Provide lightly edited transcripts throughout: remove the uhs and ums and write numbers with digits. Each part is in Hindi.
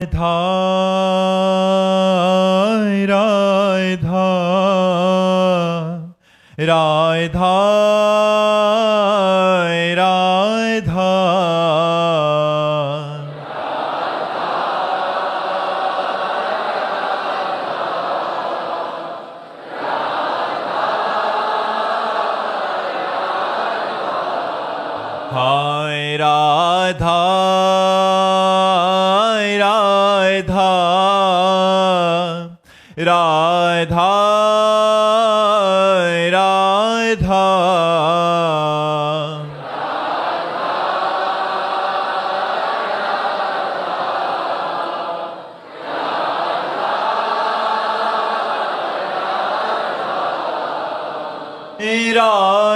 धा राय धा राय धा राय धा हाय राधा राधा राधा राधा राधा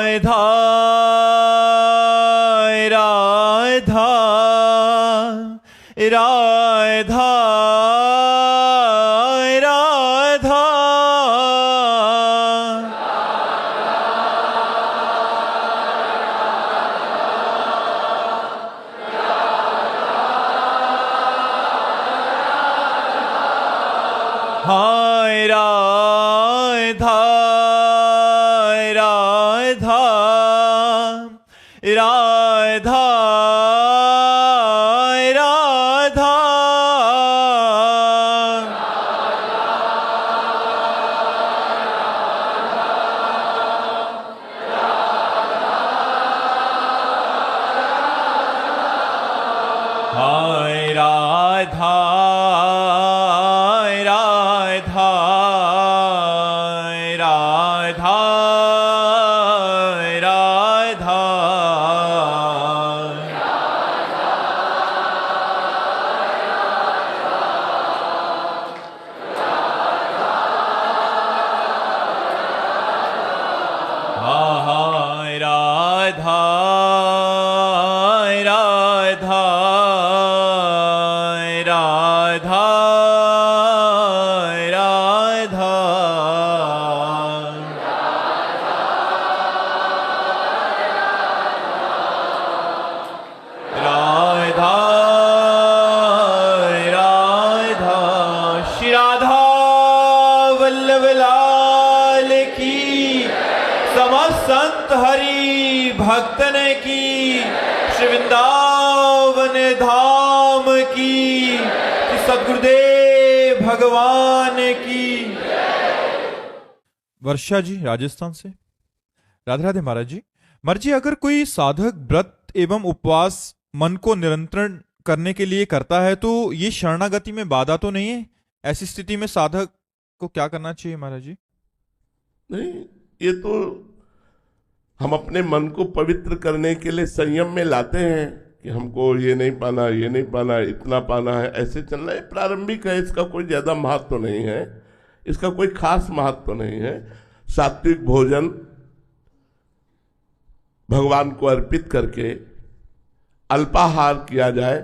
राधा राधा राधा हाय राधा राधा राधा राधा हाय राधा राधा राधा राधा हाय राधा राधा राधा राधा राधा राधा श्री राधा वल्लभ लाल की, समस्त संत हरि भक्तन की, श्री वृंदावन धाम की, सद्गुरुदेव भगवान की। वर्षा जी राजस्थान से। राधे राधे महाराज जी। महाराज जी, अगर कोई साधक व्रत एवं उपवास मन को नियंत्रण करने के लिए करता है तो ये शरणागति में बाधा तो नहीं है? ऐसी स्थिति में साधक को क्या करना चाहिए महाराज जी? नहीं, ये तो हम अपने मन को पवित्र करने के लिए संयम में लाते हैं कि हमको ये नहीं पाना, ये नहीं पाना, इतना पाना है, ऐसे चलना है। प्रारंभिक है, इसका कोई ज्यादा महत्व नहीं है, इसका कोई खास महत्व नहीं है। सात्विक भोजन भगवान को अर्पित करके अल्पाहार किया जाए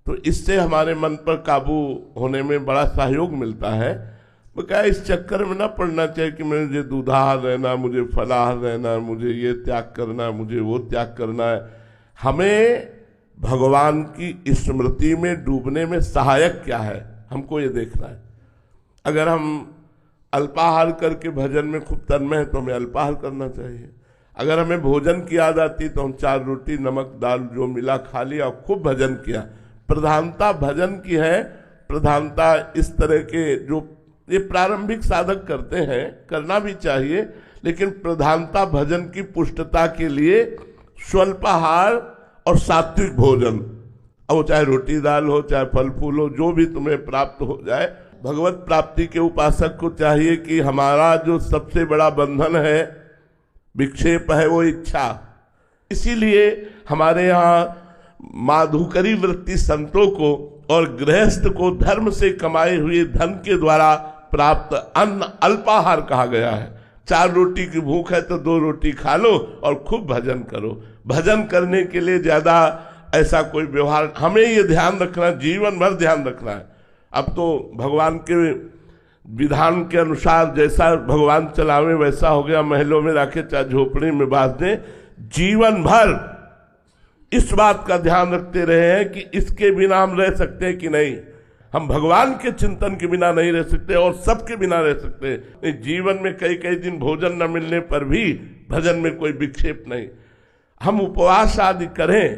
तो इससे हमारे मन पर काबू होने में बड़ा सहयोग मिलता है। वो क्या, इस चक्कर में ना पड़ना चाहिए कि मुझे दूधाहार रहना, मुझे फलाहार रहना, मुझे ये त्याग करना, मुझे वो त्याग करना है। हमें भगवान की स्मृति में डूबने में सहायक क्या है, हमको ये देखना है। अगर हम अल्पाहार करके भजन में खूब तन्मय है तो हमें अल्पाहार करना चाहिए। अगर हमें भोजन की याद आती तो हम 4 रोटी नमक दाल जो मिला खा लिया और खूब भजन किया। प्रधानता भजन की है, प्रधानता इस तरह के जो ये प्रारंभिक साधक करते हैं, करना भी चाहिए, लेकिन प्रधानता भजन की पुष्टता के लिए स्वल्पाहार और सात्विक भोजन, अब वो चाहे रोटी दाल हो, चाहे फल फूल हो, जो भी तुम्हें प्राप्त हो जाए। भगवत प्राप्ति के उपासक को चाहिए कि हमारा जो सबसे बड़ा बंधन है, विक्षेप है, वो इच्छा। इसीलिए हमारे यहाँ माधुकरी वृत्ति संतों को और गृहस्थ को धर्म से कमाए हुए धन के द्वारा प्राप्त अन्न अल्पाहार कहा गया है। 4 रोटी की भूख है तो 2 रोटी खा लो और खूब भजन करो। भजन करने के लिए ज्यादा ऐसा कोई व्यवहार, हमें ये ध्यान रखना, जीवन भर ध्यान रखना है। अब तो भगवान के विधान के अनुसार जैसा भगवान चलावे वैसा हो गया, महलों में रखे चाहे झोपड़ी में बांध दें। जीवन भर इस बात का ध्यान रखते रहे हैं कि इसके बिना हम रह सकते हैं कि नहीं। हम भगवान के चिंतन के बिना नहीं रह सकते और सबके बिना रह सकते। जीवन में कई कई दिन भोजन न मिलने पर भी भजन में कोई विक्षेप नहीं। हम उपवास आदि करें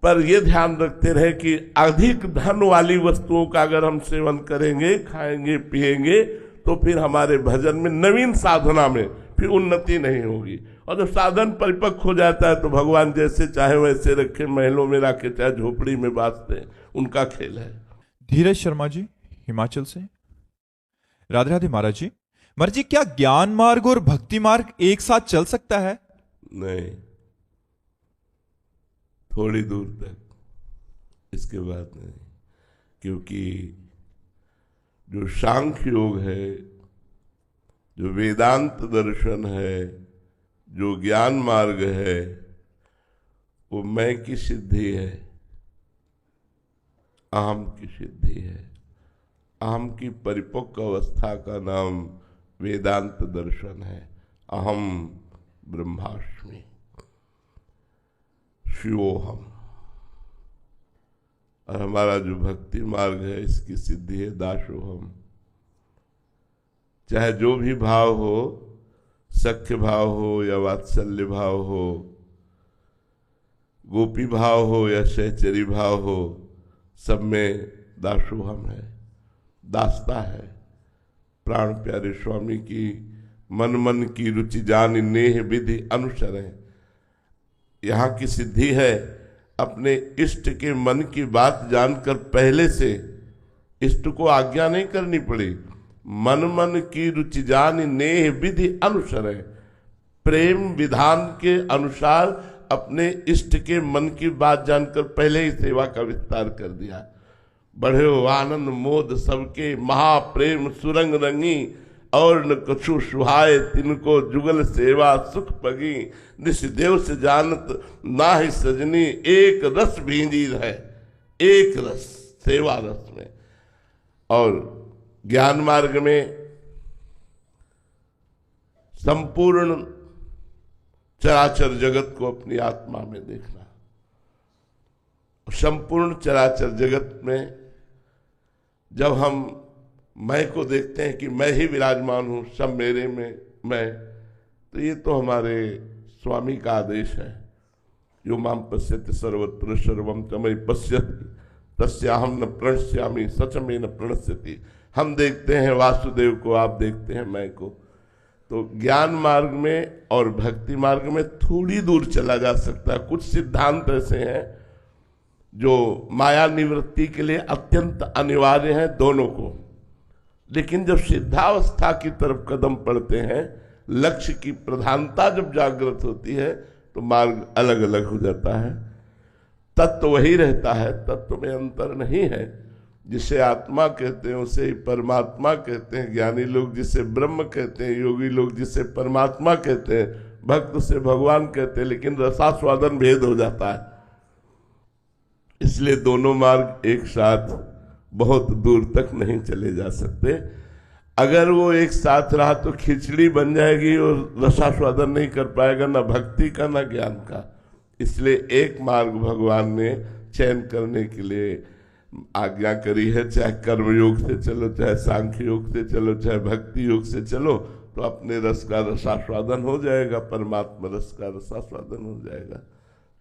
पर यह ध्यान रखते रहे कि अधिक धन वाली वस्तुओं का अगर हम सेवन करेंगे, खाएंगे, पिएंगे तो फिर हमारे भजन में, नवीन साधना में फिर उन्नति नहीं होगी। और जब साधन परिपक्व हो जाता है तो भगवान जैसे चाहे वैसे रखे, महलों में रखे चाहे झोपड़ी में बांधते, उनका खेल है। धीरज शर्मा जी हिमाचल से। राधे राधे महाराज जी। महाराज जी, क्या ज्ञान मार्ग और भक्ति मार्ग एक साथ चल सकता है? नहीं, थोड़ी दूर तक, इसके बाद नहीं। क्योंकि जो सांख्य योग है, जो वेदांत दर्शन है, जो ज्ञान मार्ग है, वो मैं की सिद्धि है, अहम की सिद्धि है। अहम की परिपक्व अवस्था का नाम वेदांत दर्शन है। अहम ब्रह्मास्मि शिवोहम। और हमारा जो भक्ति मार्ग है, इसकी सिद्धि है दासोहम। चाहे जो भी भाव हो, सख्य भाव हो या वात्सल्य भाव हो, गोपी भाव हो या सहचरी भाव हो, सब में दासोहम है, दासता है। प्राण प्यारे स्वामी की मन मन की रुचि जान नेह विधि अनुसर है। यहाँ की सिद्धि है अपने इष्ट के मन की बात जानकर पहले से इष्ट को आज्ञा नहीं करनी पड़ी। मन मन की रुचि जान नेह विधि अनुसर है। प्रेम विधान के अनुसार अपने इष्ट के मन की बात जानकर पहले ही सेवा का विस्तार कर दिया। बढ़े हो आनंद मोद सबके, महाप्रेम सुरंग रंगी, और न कछु सुहाय तिनको जुगल सेवा सुख पगी। निस देव से जानत ना ही सजनी, एक रस भींजी है, एक रस सेवा रस में। और ज्ञान मार्ग में संपूर्ण चराचर जगत को अपनी आत्मा में देखना। संपूर्ण चराचर जगत में जब हम मैं को देखते हैं कि मैं ही विराजमान हूं, सब मेरे में मैं, तो ये तो हमारे स्वामी का आदेश है। यो माम पश्यति सर्वत्र सर्वम तमय पश्यति तस्याहम न प्रणश्यामि सच में न प्रणश्यति। हम देखते हैं वासुदेव को, आप देखते हैं मैं को। तो ज्ञान मार्ग में और भक्ति मार्ग में थोड़ी दूर चला जा सकता है। कुछ सिद्धांत ऐसे हैं जो माया निवृत्ति के लिए अत्यंत अनिवार्य हैं दोनों को। लेकिन जब सिद्धावस्था की तरफ कदम पड़ते हैं, लक्ष्य की प्रधानता जब जागृत होती है, तो मार्ग अलग अलग हो जाता है। तत्व वही रहता है, तत्व में अंतर नहीं है। जिसे आत्मा कहते हैं उसे ही परमात्मा कहते हैं। ज्ञानी लोग जिसे ब्रह्म कहते हैं, योगी लोग जिसे परमात्मा कहते हैं, भक्त उसे भगवान कहते हैं। लेकिन रसास्वादन भेद हो जाता है। इसलिए दोनों मार्ग एक साथ बहुत दूर तक नहीं चले जा सकते। अगर वो एक साथ रहा तो खिचड़ी बन जाएगी और रसास्वादन नहीं कर पाएगा, ना भक्ति का ना ज्ञान का। इसलिए एक मार्ग भगवान ने चयन करने के लिए आज्ञा करी है। चाहे कर्म योग से चलो, चाहे सांख्य योग से चलो, चाहे भक्ति योग से चलो, तो अपने रस का रसास्वादन हो जाएगा, परमात्मा रस का रसास्वादन हो जाएगा।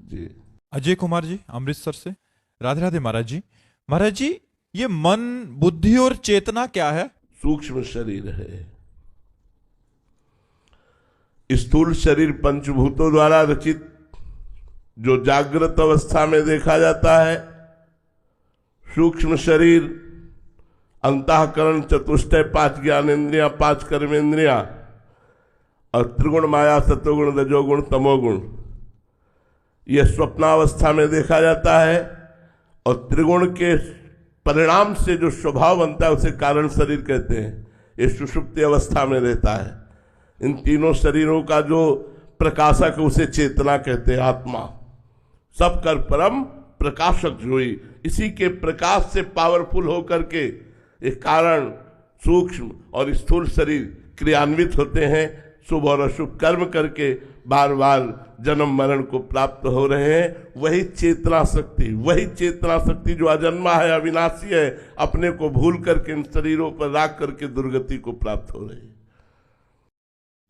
जी। अजय कुमार जी अमृतसर से। राधे राधे महाराज जी। महाराज जी, ये मन, बुद्धि और चेतना क्या है? सूक्ष्म शरीर है। स्थूल शरीर पंचभूतों द्वारा रचित जो जागृत अवस्था में देखा जाता है। सूक्ष्म शरीर अंतःकरण चतुष्टय, 5 ज्ञानेन्द्रियां, 5 कर्मेंद्रियां, और त्रिगुण माया, सत्वगुण, रजोगुण, तमोगुण, यह स्वप्नावस्था में देखा जाता है। और त्रिगुण के परिणाम से जो स्वभाव बनता है उसे कारण शरीर कहते हैं। ये सुषुप्ति अवस्था में रहता है। इन तीनों शरीरों का जो प्रकाशक है उसे चेतना कहते हैं, आत्मा। सब कर परम प्रकाशक जोई। इसी के प्रकाश से पावरफुल होकर के एक कारण, सूक्ष्म और स्थूल शरीर क्रियान्वित होते हैं। शुभ और अशुभ कर्म करके बार बार जन्म मरण को प्राप्त हो रहे हैं। वही चेतना शक्ति जो अजन्मा है, अविनाशी है, अपने को भूल करके इन शरीरों पर राख करके दुर्गति को प्राप्त हो रही है।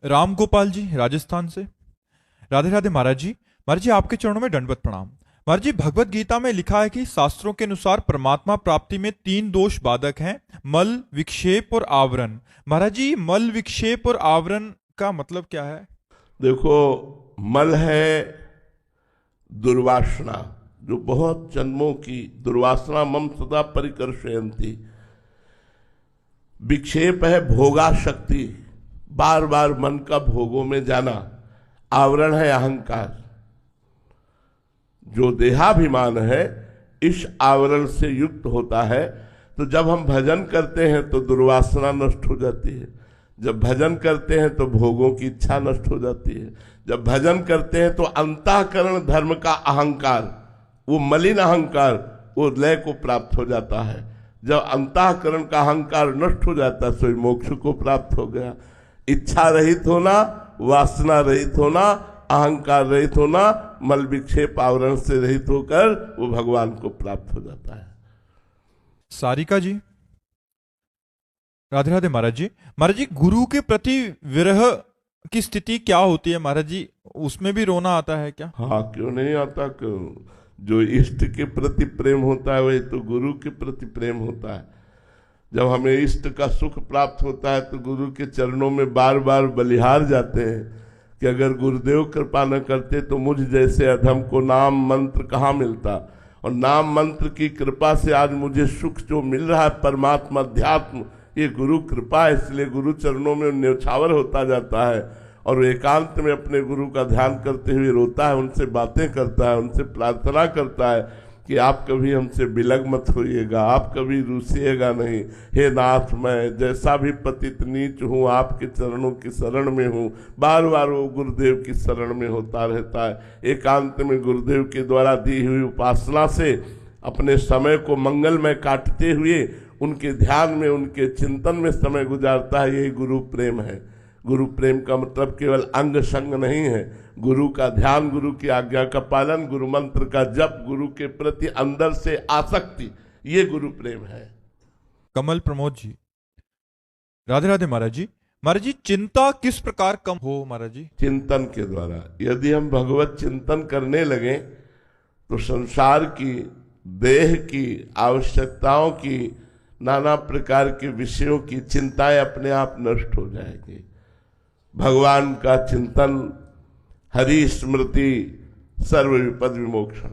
राम गोपाल जी राजस्थान से, राधे राधे महाराज जी। महाराज जी आपके चरणों में दंडवत प्रणाम। महाराज जी भगवत गीता में लिखा है कि शास्त्रों के अनुसार परमात्मा प्राप्ति में 3 दोष बाधक हैं, मल, विक्षेप और आवरण। महाराज जी मल, विक्षेप और आवरण का मतलब क्या है? देखो, मल है दुर्वासना, जो बहुत जन्मों की दुर्वासना मम सदा परिकर्षयन्ति। विक्षेप है भोगाशक्ति, बार बार मन का भोगों में जाना। आवरण है अहंकार, जो देहाभिमान है, इस आवरण से युक्त होता है। तो जब हम भजन करते हैं तो दुर्वासना नष्ट हो जाती है, जब भजन करते हैं तो भोगों की इच्छा नष्ट हो जाती है, जब भजन करते हैं तो अंतःकरण धर्म का अहंकार, वो मलिन अहंकार, वो लय को प्राप्त हो जाता है। जब अंतःकरण का अहंकार नष्ट हो जाता है तो मोक्ष को प्राप्त हो गया। इच्छा रहित होना, वासना रहित होना, अहंकार रहित होना, मल विक्षेप आवरण से रहित होकर वो भगवान को प्राप्त हो जाता है। सारिका जी राधे राधे महाराज जी। महाराज जी गुरु के प्रति विरह की स्थिति क्या होती है महाराज जी? उसमें भी रोना आता है क्या? हाँ, क्यों नहीं आता। क्यों? जो इष्ट के प्रति प्रेम होता है वही तो गुरु के प्रति प्रेम होता है। जब हमें इष्ट का सुख प्राप्त होता है तो गुरु के चरणों में बार बार बलिहार जाते हैं कि अगर गुरुदेव कृपा न करते तो मुझ जैसे अधम को नाम मंत्र कहाँ मिलता। और नाम मंत्र की कृपा से आज मुझे सुख जो मिल रहा है, परमात्मा अध्यात्म, ये गुरु कृपा है। इसलिए गुरु चरणों में न्यौछावर होता जाता है और एकांत में अपने गुरु का ध्यान करते हुए रोता है, उनसे बातें करता है, उनसे प्रार्थना करता है कि आप कभी हमसे बिलग मत होइएगा, आप कभी रूसिएगा नहीं। हे नाथ, मैं जैसा भी पतित नीच हूँ आपके चरणों की शरण में हूँ। बार बार वो गुरुदेव की शरण में होता रहता है। एकांत में गुरुदेव के द्वारा दी हुई उपासना से अपने समय को मंगलमय काटते हुए उनके ध्यान में, उनके चिंतन में समय गुजारता है। यही गुरु प्रेम है। गुरु प्रेम का मतलब केवल अंग संग नहीं है। गुरु का ध्यान, गुरु की आज्ञा का पालन, गुरु मंत्र का जप, गुरु के प्रति अंदर से आसक्ति, ये गुरु प्रेम है। कमल प्रमोद जी राधे राधे महाराज जी। महाराज जी चिंता किस प्रकार कम हो महाराज जी? चिंतन के द्वारा। यदि हम भगवत चिंतन करने लगे तो संसार की, देह की आवश्यकताओं की, नाना प्रकार के विषयों की चिंताएं अपने आप नष्ट हो जाएगी। भगवान का चिंतन, हरि स्मृति सर्व विपद विमोक्षण,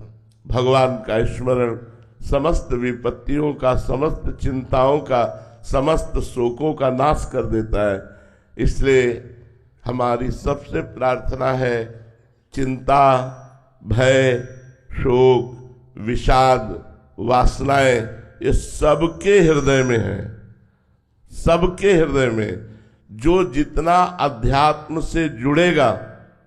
भगवान का स्मरण समस्त विपत्तियों का, समस्त चिंताओं का, समस्त शोकों का नाश कर देता है। इसलिए हमारी सबसे प्रार्थना है, चिंता, भय, शोक, विषाद, वासनाएं, ये सबके हृदय में है। सबके हृदय में जो जितना अध्यात्म से जुड़ेगा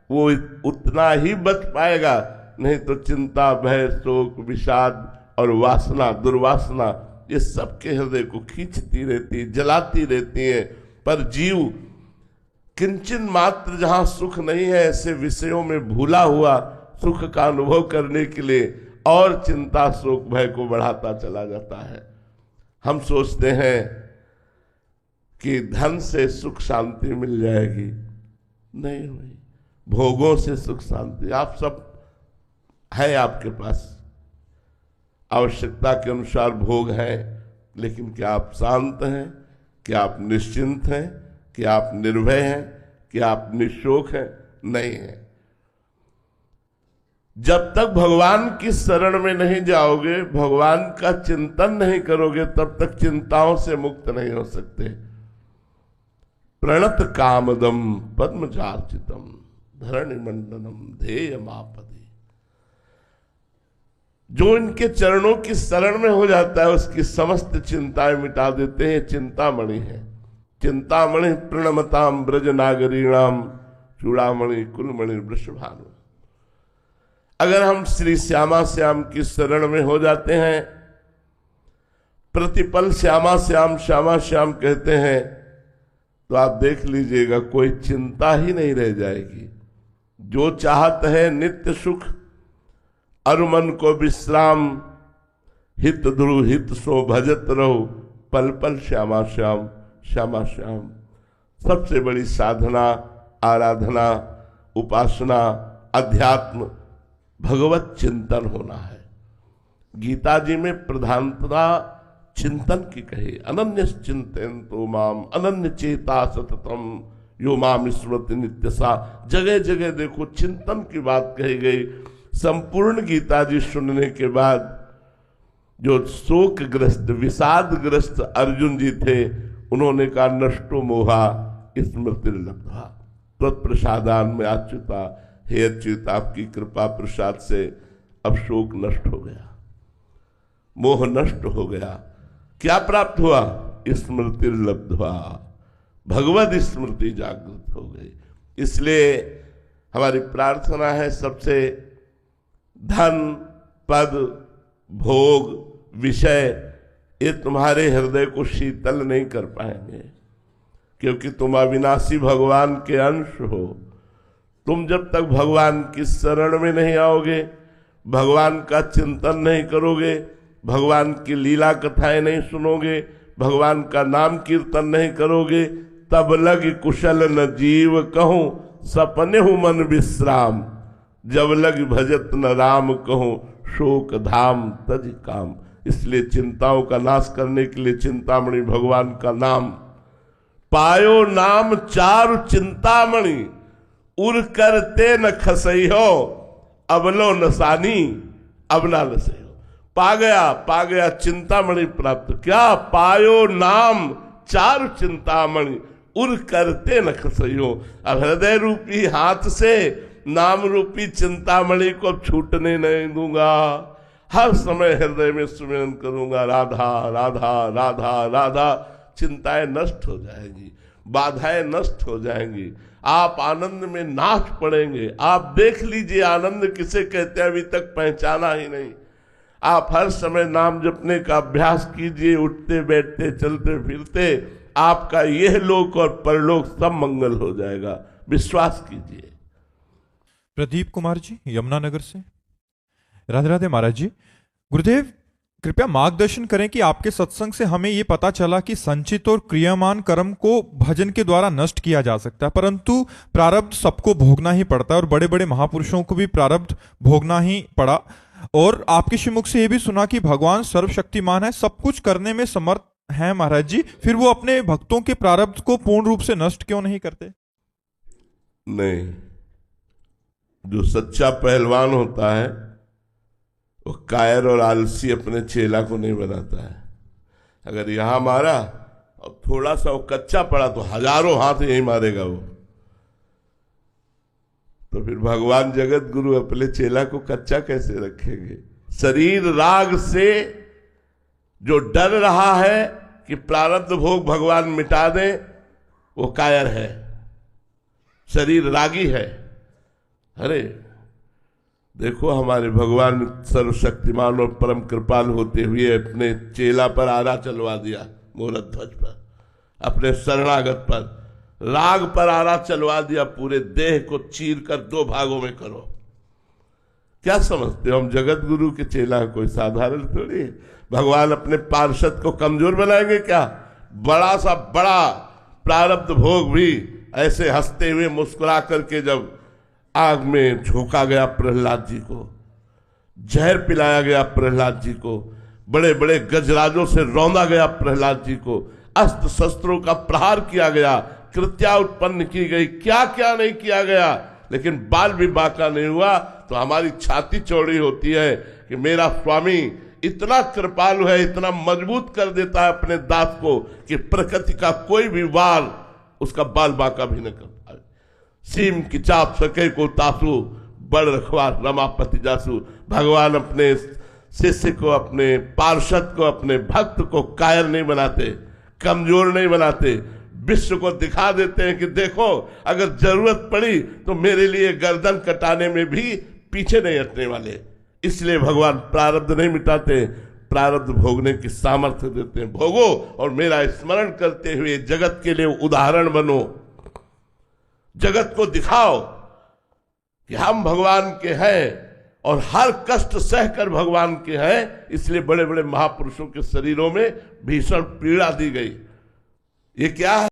वो उतना ही बच पाएगा। नहीं तो चिंता, भय, शोक, विषाद और वासना, दुर्वासना, ये सबके हृदय को खींचती रहती, जलाती रहती है। पर जीव किंचन मात्र जहां सुख नहीं है, ऐसे विषयों में भूला हुआ सुख का अनुभव करने के लिए और चिंता, शोक, भय को बढ़ाता चला जाता है। हम सोचते हैं कि धन से सुख शांति मिल जाएगी, नहीं हुई। भोगों से सुख शांति, आप सब है, आपके पास आवश्यकता के अनुसार भोग है, लेकिन क्या आप शांत हैं? क्या आप निश्चिंत हैं? क्या आप निर्भय हैं? क्या आप निशोक हैं? नहीं है। जब तक भगवान की शरण में नहीं जाओगे, भगवान का चिंतन नहीं करोगे, तब तक चिंताओं से मुक्त नहीं हो सकते। प्रणत कामदम पद्मजार्चितम धरणि मंडनम ध्येयमापदि। जो इनके चरणों की शरण में हो जाता है उसकी समस्त चिंताएं मिटा देते हैं। चिंतामणि है। चिंतामणि प्रणमताम ब्रज नागरीणाम चूड़ामणि कुलमणि वृषभानु। अगर हम श्री श्यामा श्याम की शरण में हो जाते हैं, प्रतिपल श्यामा श्याम श्यामा श्याम कहते हैं, तो आप देख लीजिएगा कोई चिंता ही नहीं रह जाएगी। जो चाहत है नित्य सुख, अरु मन को विश्राम, हित ध्रुव हित सो भजत रहो, पल पल श्यामा श्याम श्यामा श्याम। सबसे बड़ी साधना, आराधना, उपासना, अध्यात्म, भगवत चिंतन होना है। गीता जी में प्रधानता चिंतन की कही, अनन्य चिंतन तो माम अनन्य चेता सततम यो माम स्मृति नित्य सा। जगह जगह देखो चिंतन की बात कही गई। संपूर्ण गीता जी सुनने के बाद जो शोकग्रस्त विषादग्रस्त अर्जुन जी थे, उन्होंने कहा नष्टो मोहा स्मृति लब्धा तत्प्रसादान में अच्युता। हे अच्युत, आपकी कृपा प्रसाद से अब शोक नष्ट हो गया, मोह नष्ट हो गया। क्या प्राप्त हुआ? स्मृति लब्धवा, भगवत स्मृति जागृत हो गई। इसलिए हमारी प्रार्थना है सबसे, धन पद भोग विषय ये तुम्हारे हृदय को शीतल नहीं कर पाएंगे, क्योंकि तुम अविनाशी भगवान के अंश हो। तुम जब तक भगवान की शरण में नहीं आओगे, भगवान का चिंतन नहीं करोगे, भगवान की लीला कथाएं नहीं सुनोगे, भगवान का नाम कीर्तन नहीं करोगे, तब लग कुशल न जीव कहूं, सपने हूं मन विश्राम। जब लग भजत न राम कहूं, शोक धाम तज काम। इसलिए चिंताओं का नाश करने के लिए चिंतामणि भगवान का नाम। पायो नाम चारु चिंतामणि, उर करते न खसई हो, अबलो नसानी अब ना नसई हो। पा गया चिंतामणि प्राप्त। क्या? पायो नाम चारु चिंतामणि, उर करते न खसई हो। अब हृदय रूपी हाथ से नाम रूपी चिंतामणि को छूटने नहीं दूंगा। हर समय हृदय में सुमिरन करूंगा, राधा राधा राधा राधा। चिंताएं नष्ट हो जाएंगी, बाधाएं नष्ट हो जाएंगी, आप आनंद में नाच पड़ेंगे। आप देख लीजिए आनंद किसे कहते हैं, अभी तक पहचाना ही नहीं। आप हर समय नाम जपने का अभ्यास कीजिए, उठते बैठते चलते फिरते आपका यह लोक और परलोक सब मंगल हो जाएगा, विश्वास कीजिए। प्रदीप कुमार जी यमुनानगर से। राधे राधे महाराज जी। गुरुदेव कृपया मार्गदर्शन करें कि आपके सत्संग से हमें यह पता चला कि संचित और क्रियामान कर्म को भजन के द्वारा नष्ट किया जा सकता है, परंतु प्रारब्ध सबको भोगना ही पड़ता है और बड़े बड़े महापुरुषों को भी प्रारब्ध भोगना ही पड़ा। और आपके श्रीमुख से यह भी सुना कि भगवान सर्वशक्तिमान है, सब कुछ करने में समर्थ है महाराज जी, फिर वो अपने भक्तों के प्रारब्ध को पूर्ण रूप से नष्ट क्यों नहीं करते? नहीं, जो सच्चा पहलवान होता है वो कायर और आलसी अपने चेला को नहीं बनाता है। अगर यहां मारा और थोड़ा सा वो कच्चा पड़ा तो हजारों हाथ यही मारेगा वो। तो फिर भगवान जगत गुरु अपने चेला को कच्चा कैसे रखेंगे? शरीर राग से जो डर रहा है कि प्रारब्ध भोग भगवान मिटा दें, वो कायर है, शरीर रागी है। अरे देखो हमारे भगवान सर्वशक्तिमान और परम कृपाल होते हुए अपने चेला पर आरा चलवा दिया, मूरत ध्वज पर, अपने शरणागत पर राग पर आरा चलवा दिया। पूरे देह को चीर कर दो भागों में करो। क्या समझते हो हम जगत गुरु के चेला कोई साधारण थोड़ी है? भगवान अपने पार्षद को कमजोर बनाएंगे क्या? बड़ा सा बड़ा प्रारब्ध भोग भी ऐसे हंसते हुए मुस्कुरा करके जब आग में झोंका गया प्रहलाद जी को, जहर पिलाया गया प्रहलाद जी को, बड़े बड़े गजराजों से रौंदा गया प्रहलाद जी को, अस्त्र शस्त्रों का प्रहार किया गया, कृत्या उत्पन्न की गई, क्या क्या नहीं किया गया, लेकिन बाल भी बाका नहीं हुआ। तो हमारी छाती चौड़ी होती है कि मेरा स्वामी इतना कृपालु है, इतना मजबूत कर देता है अपने दास को कि प्रकृति का कोई भी वार उसका बाल बाका भी न कर पाए। सीम की चाप सके को तासु, बड़ रखवा रमापति जासु। भगवान अपने शिष्य को, अपने पार्षद को, अपने भक्त को कायर नहीं बनाते, कमजोर नहीं बनाते, विश्व को दिखा देते हैं कि देखो अगर जरूरत पड़ी तो मेरे लिए गर्दन कटाने में भी पीछे नहीं हटने वाले। इसलिए भगवान प्रारब्ध नहीं मिटाते, प्रारब्ध भोगने की सामर्थ्य देते हैं। भोगो और मेरा स्मरण करते हुए जगत के लिए उदाहरण बनो, जगत को दिखाओ कि हम भगवान के हैं और हर कष्ट सहकर भगवान के हैं, इसलिए बड़े बड़े महापुरुषों के शरीरों में भीषण पीड़ा दी गई। ये क्या है?